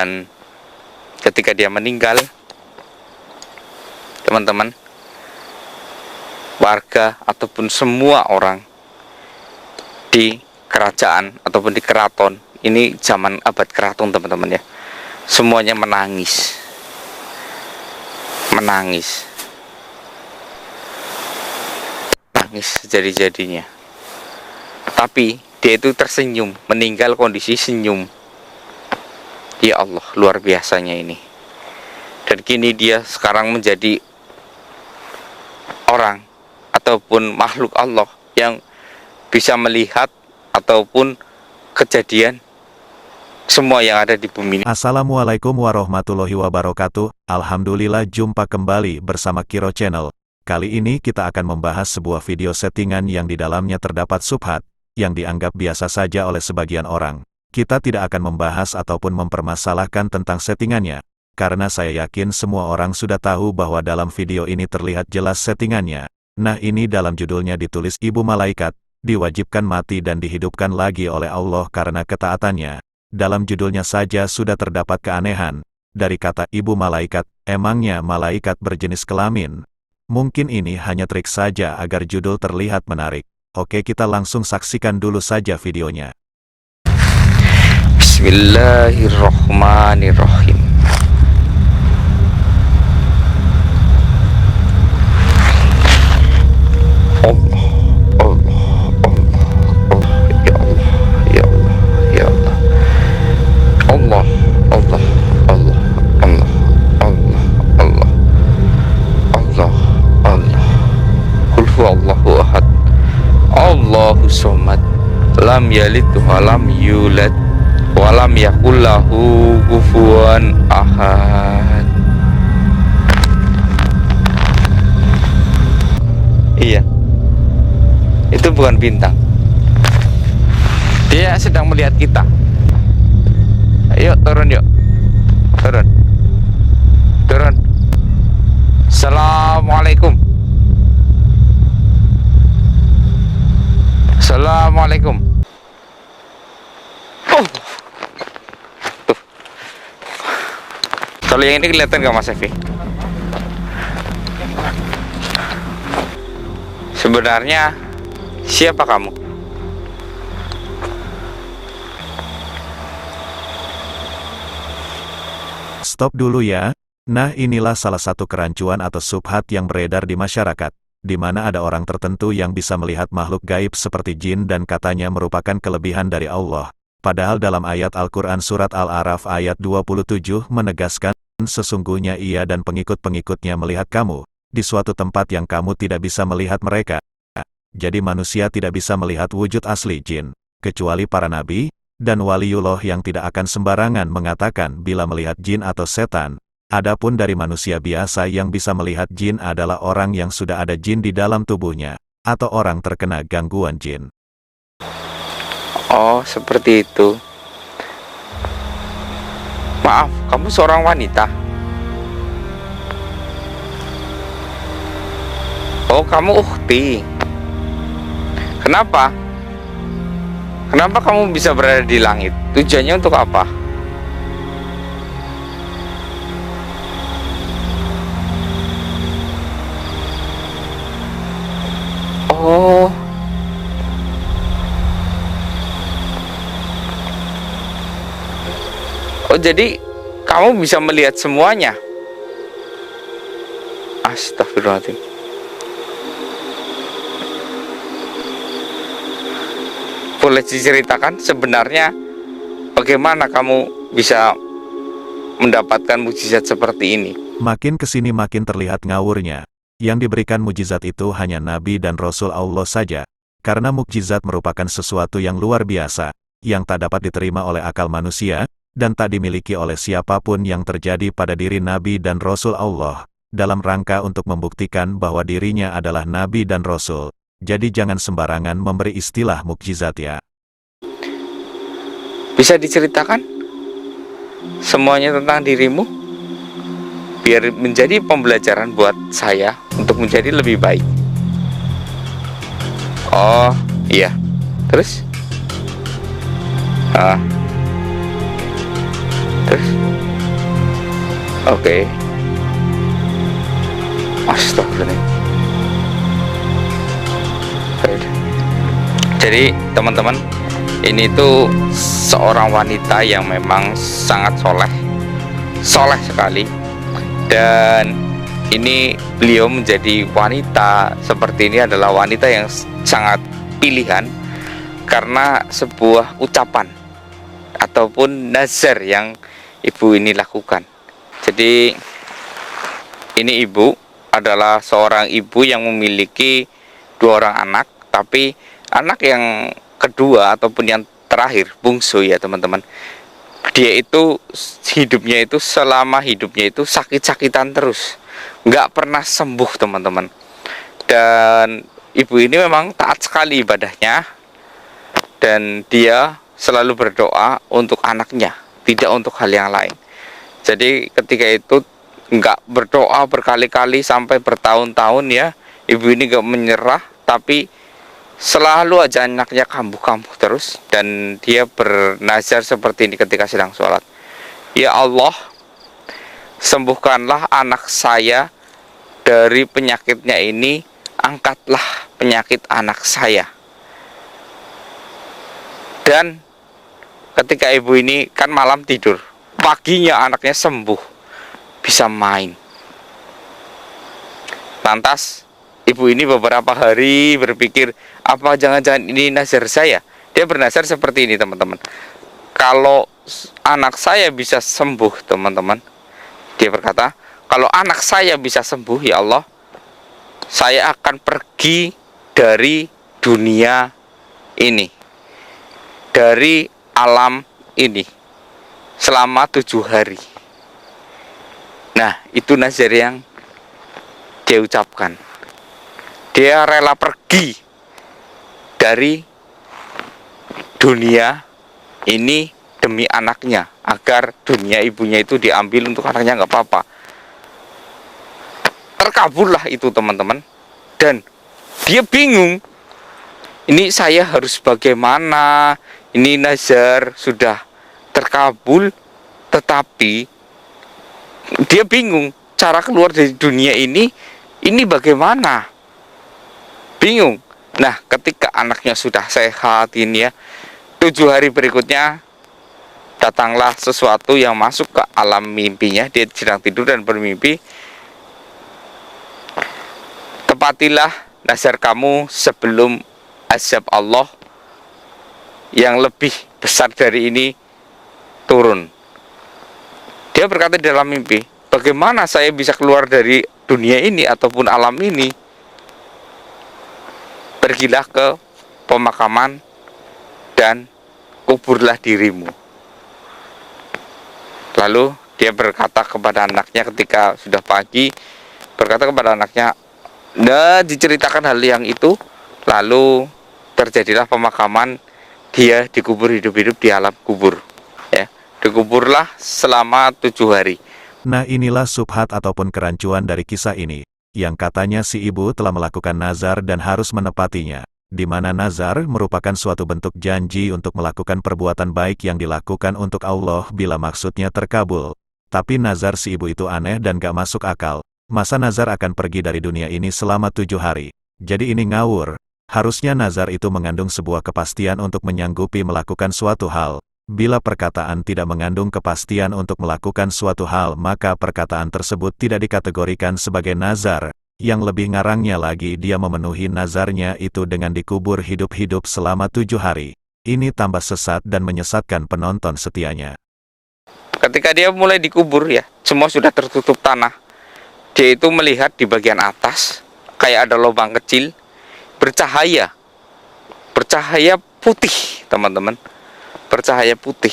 Dan ketika dia meninggal, teman-teman, warga ataupun semua orang di kerajaan ataupun di keraton, ini zaman abad keraton teman-teman ya, semuanya menangis sejadi-jadinya. Tapi dia itu tersenyum, meninggal kondisi senyum. Ya Allah, luar biasanya ini. Dan kini dia sekarang menjadi orang ataupun makhluk Allah yang bisa melihat ataupun kejadian semua yang ada di bumi ini. Assalamualaikum warahmatullahi wabarakatuh. Alhamdulillah, jumpa kembali bersama Kiro Channel. Kali ini kita akan membahas sebuah video settingan yang di dalamnya terdapat subhat, yang dianggap biasa saja oleh sebagian orang. Kita tidak akan membahas ataupun mempermasalahkan tentang settingannya, karena saya yakin semua orang sudah tahu bahwa dalam video ini terlihat jelas settingannya. Nah, ini dalam judulnya ditulis ibu malaikat, diwajibkan mati dan dihidupkan lagi oleh Allah karena ketaatannya. Dalam judulnya saja sudah terdapat keanehan. Dari kata ibu malaikat, emangnya malaikat berjenis kelamin? Mungkin ini hanya trik saja agar judul terlihat menarik. Oke, kita langsung saksikan dulu saja videonya. Bismillahirrahmanirrahim. Allahu ahad, Allahu somad, lam yalid wa lam yulad wa lam yakul lahu kufuwan ahad. Iya, itu bukan bintang, dia sedang melihat kita. Ayo turun, yuk turun. Assalamualaikum. Assalamualaikum. Tuh. Kalau yang ini kelihatan gak Mas Evi? Sebenarnya siapa kamu? Stop dulu ya. Nah, inilah salah satu kerancuan atau subhat yang beredar di masyarakat, di mana ada orang tertentu yang bisa melihat makhluk gaib seperti jin dan katanya merupakan kelebihan dari Allah. Padahal dalam ayat Al-Quran Surat Al-A'raf ayat 27 menegaskan, sesungguhnya ia dan pengikut-pengikutnya melihat kamu, di suatu tempat yang kamu tidak bisa melihat mereka. Jadi manusia tidak bisa melihat wujud asli jin, kecuali para nabi, dan waliullah yang tidak akan sembarangan mengatakan bila melihat jin atau setan. Adapun dari manusia biasa yang bisa melihat jin adalah orang yang sudah ada jin di dalam tubuhnya, atau orang terkena gangguan jin. Oh, seperti itu. Maaf, kamu seorang wanita? Oh, kamu ukhti. Kenapa? Kenapa kamu bisa berada di langit? Tujuannya untuk apa? Oh, jadi kamu bisa melihat semuanya. Astagfirullahaladzim. Boleh diceritakan sebenarnya bagaimana kamu bisa mendapatkan mukjizat seperti ini? Makin kesini makin terlihat ngawurnya. Yang diberikan mukjizat itu hanya Nabi dan Rasul Allah saja, karena mukjizat merupakan sesuatu yang luar biasa, yang tak dapat diterima oleh akal manusia, dan tak dimiliki oleh siapapun yang terjadi pada diri Nabi dan Rasul Allah, dalam rangka untuk membuktikan bahwa dirinya adalah Nabi dan Rasul. Jadi jangan sembarangan memberi istilah mukjizat ya. Bisa diceritakan semuanya tentang dirimu? Biar menjadi pembelajaran buat saya untuk menjadi lebih baik. Oh, iya. Terus? Terus? Oke. Astagfirullah. Jadi teman-teman, ini tuh seorang wanita yang memang sangat soleh sekali. Dan ini beliau menjadi wanita seperti ini adalah wanita yang sangat pilihan karena sebuah ucapan ataupun nazar yang ibu ini lakukan. Jadi ini ibu adalah seorang ibu yang memiliki 2 orang anak, tapi anak yang kedua ataupun yang terakhir, bungsu ya teman-teman, dia itu hidupnya itu selama hidupnya itu sakit-sakitan terus, nggak pernah sembuh teman-teman. Dan ibu ini memang taat sekali ibadahnya, dan dia selalu berdoa untuk anaknya, tidak untuk hal yang lain. Jadi ketika itu nggak berdoa berkali-kali sampai bertahun-tahun ya, ibu ini nggak menyerah, tapi selalu aja anaknya kambuh-kambuh terus. Dan dia bernazar seperti ini ketika sedang sholat, ya Allah, sembuhkanlah anak saya dari penyakitnya ini, angkatlah penyakit anak saya. Dan ketika ibu ini kan malam tidur, paginya anaknya sembuh, bisa main. Lantas ibu ini beberapa hari berpikir, apa jangan-jangan ini nazar saya? Dia bernazar seperti ini teman-teman, kalau anak saya bisa sembuh teman-teman, dia berkata, kalau anak saya bisa sembuh ya Allah, saya akan pergi dari dunia ini, dari alam ini selama 7 hari. Nah, itu nazar yang dia ucapkan. Dia rela pergi dari dunia ini demi anaknya, agar dunia ibunya itu diambil untuk anaknya, nggak apa-apa. Terkabullah itu teman-teman. Dan dia bingung, ini saya harus bagaimana? Ini nazar sudah terkabul, tetapi dia bingung cara keluar dari dunia ini bagaimana? Bingung. Nah, ketika anaknya sudah sehat ini ya, 7 hari berikutnya datanglah sesuatu yang masuk ke alam mimpinya. Dia sedang tidur dan bermimpi, tepatilah nazar kamu sebelum azab Allah yang lebih besar dari ini turun. Dia berkata di dalam mimpi, bagaimana saya bisa keluar dari dunia ini ataupun alam ini? Pergilah ke pemakaman dan kuburlah dirimu. Lalu dia berkata kepada anaknya ketika sudah pagi, berkata kepada anaknya, nah, diceritakan hal yang itu. Lalu terjadilah pemakaman, dia dikubur hidup-hidup di alam kubur ya, dikuburlah selama 7 hari. Nah, inilah subhat ataupun kerancuan dari kisah ini, yang katanya si ibu telah melakukan nazar dan harus menepatinya, di mana nazar merupakan suatu bentuk janji untuk melakukan perbuatan baik yang dilakukan untuk Allah bila maksudnya terkabul. Tapi nazar si ibu itu aneh dan gak masuk akal. Masa nazar akan pergi dari dunia ini selama 7 hari? Jadi ini ngawur. Harusnya nazar itu mengandung sebuah kepastian untuk menyanggupi melakukan suatu hal. Bila perkataan tidak mengandung kepastian untuk melakukan suatu hal, maka perkataan tersebut tidak dikategorikan sebagai nazar. Yang lebih ngarangnya lagi, dia memenuhi nazarnya itu dengan dikubur hidup-hidup selama 7 hari. Ini tambah sesat dan menyesatkan penonton setianya. Ketika dia mulai dikubur ya, semua sudah tertutup tanah. Dia itu melihat di bagian atas kayak ada lubang kecil, bercahaya putih teman-teman, bercahaya putih.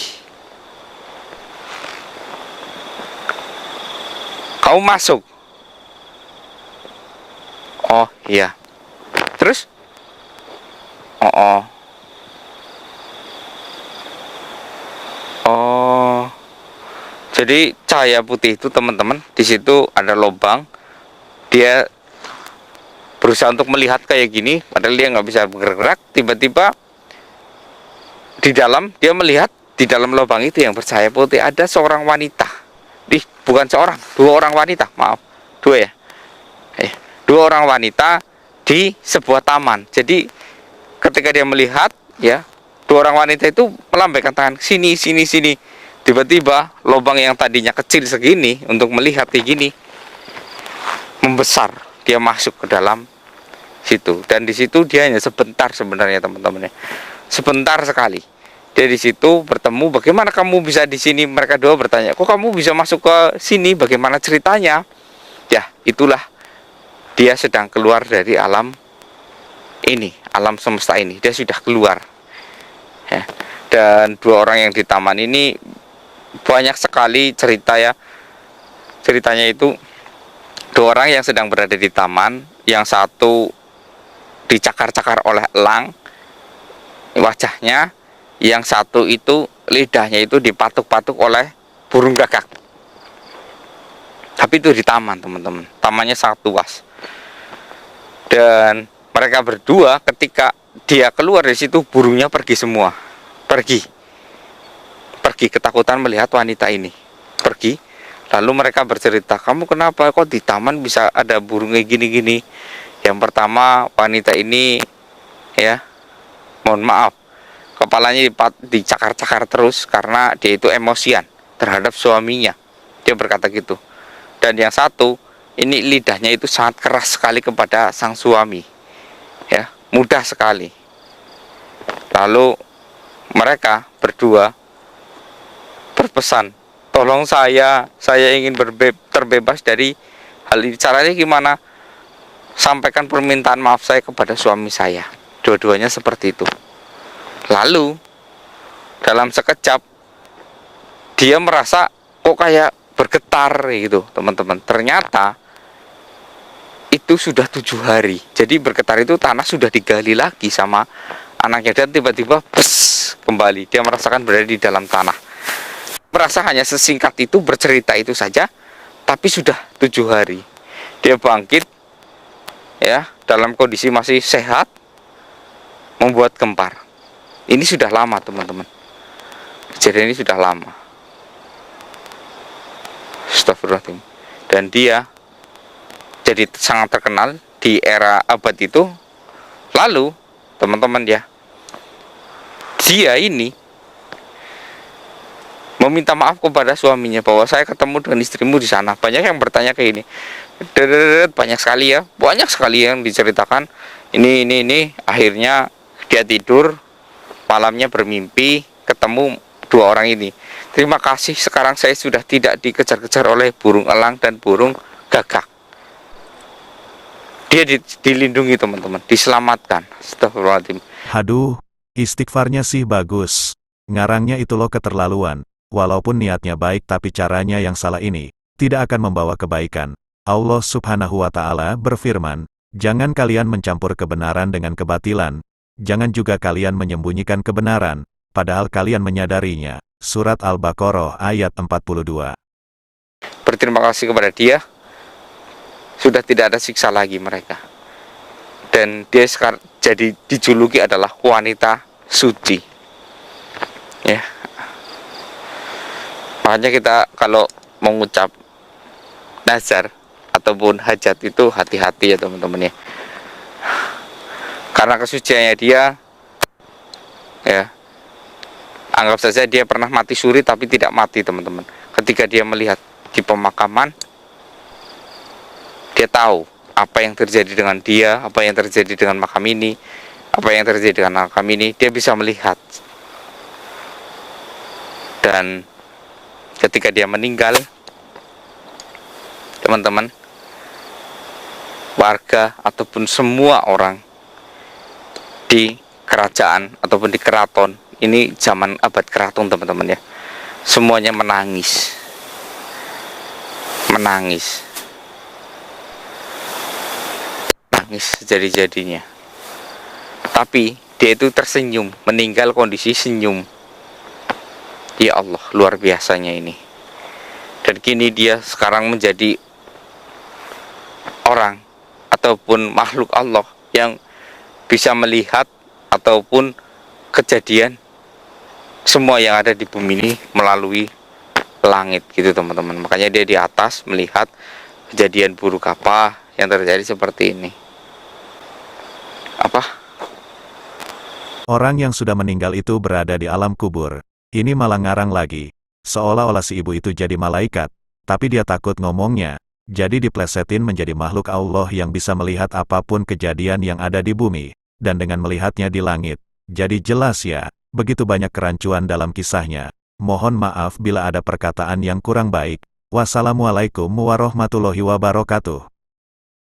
Kamu masuk. Oh iya. Terus? Oh. Jadi cahaya putih itu teman-teman, di situ ada lubang. Dia berusaha untuk melihat kayak gini, padahal dia nggak bisa bergerak. Tiba-tiba di dalam, dia melihat di dalam lubang itu yang bercahaya putih ada seorang wanita. bukan seorang, dua orang wanita, maaf, dua ya, dua orang wanita di sebuah taman. Jadi ketika dia melihat, ya, dua orang wanita itu melambaikan tangan, sini, sini, sini. Tiba-tiba lubang yang tadinya kecil segini untuk melihat kayak gini membesar. Dia masuk ke dalam situ, dan di situ dia hanya sebentar sebenarnya, teman-teman ya, sebentar sekali. Dia di situ bertemu, bagaimana kamu bisa di sini? Mereka dua bertanya, kok kamu bisa masuk ke sini? Bagaimana ceritanya? Ya, itulah dia sedang keluar dari alam ini, alam semesta ini. Dia sudah keluar. Ya. Dan dua orang yang di taman ini banyak sekali cerita ya. Ceritanya itu dua orang yang sedang berada di taman, yang satu dicakar-cakar oleh elang wajahnya, yang satu itu lidahnya itu dipatuk-patuk oleh burung gagak. Tapi itu di taman, teman-teman. Tamannya sangat luas. Dan mereka berdua ketika dia keluar dari situ, burungnya pergi semua. Pergi ketakutan melihat wanita ini. Pergi. Lalu mereka bercerita, kamu kenapa kok di taman bisa ada burungnya gini-gini? Yang pertama, wanita ini, ya, mohon maaf, kepalanya dicakar-cakar terus karena dia itu emosian terhadap suaminya. Dia berkata gitu. Dan yang satu, ini lidahnya itu sangat keras sekali kepada sang suami, ya, mudah sekali. Lalu mereka berdua berpesan, tolong saya ingin terbebas dari hal ini. Caranya gimana? Sampaikan permintaan maaf saya kepada suami saya. Dua-duanya seperti itu. Lalu dalam sekejap dia merasa kok kayak bergetar gitu, teman-teman. Ternyata itu sudah 7 hari. Jadi bergetar itu tanah sudah digali lagi sama anaknya, dan tiba-tiba kembali dia merasakan berada di dalam tanah. Merasa hanya sesingkat itu, bercerita itu saja, tapi sudah 7 hari. Dia bangkit, ya, dalam kondisi masih sehat, membuat gempar. Ini sudah lama, teman-teman. Kejadian ini sudah lama. Astagfirullahaladzim. Dan dia jadi sangat terkenal di era abad itu. Lalu, teman-teman ya, dia ini meminta maaf kepada suaminya bahwa saya ketemu dengan istrimu di sana. Banyak yang bertanya kayak ini. Banyak sekali ya, banyak sekali yang diceritakan. Ini akhirnya dia tidur, malamnya bermimpi ketemu dua orang ini. Terima kasih, sekarang saya sudah tidak dikejar-kejar oleh burung elang dan burung gagak. Dia dilindungi, teman-teman, diselamatkan. Astagfirullahaladzim. Haduh, istighfarnya sih bagus. Ngarangnya itu loh keterlaluan. Walaupun niatnya baik tapi caranya yang salah ini tidak akan membawa kebaikan. Allah Subhanahu wa Ta'ala berfirman, jangan kalian mencampur kebenaran dengan kebatilan, jangan juga kalian menyembunyikan kebenaran, padahal kalian menyadarinya. Surat Al-Baqarah ayat 42. Berterima kasih kepada dia, sudah tidak ada siksa lagi mereka. Dan dia sekarang jadi dijuluki adalah wanita suci. Ya. Makanya kita kalau mengucap nazar ataupun hajat itu hati-hati ya, teman-teman ya. Karena kesuciannya dia, ya, anggap saja dia pernah mati suri tapi tidak mati, teman-teman. Ketika dia melihat di pemakaman, dia tahu apa yang terjadi dengan dia, apa yang terjadi dengan makam ini, apa yang terjadi dengan makam ini. Dia bisa melihat. Dan ketika dia meninggal, teman-teman, warga ataupun semua orang di kerajaan ataupun di keraton, ini zaman abad keraton, teman-teman ya, semuanya menangis sejadi-jadinya. Tapi dia itu tersenyum, meninggal kondisi senyum. Ya Allah, luar biasanya ini. Dan kini dia sekarang menjadi orang ataupun makhluk Allah yang bisa melihat ataupun kejadian semua yang ada di bumi ini melalui langit gitu teman-teman. Makanya dia di atas melihat kejadian buruk apa yang terjadi seperti ini. Apa? Orang yang sudah meninggal itu berada di alam kubur. Ini malah ngarang lagi. Seolah-olah si ibu itu jadi malaikat, tapi dia takut ngomongnya. Jadi diplesetin menjadi makhluk Allah yang bisa melihat apapun kejadian yang ada di bumi, dan dengan melihatnya di langit. Jadi jelas ya, begitu banyak kerancuan dalam kisahnya. Mohon maaf bila ada perkataan yang kurang baik. Wassalamualaikum warahmatullahi wabarakatuh.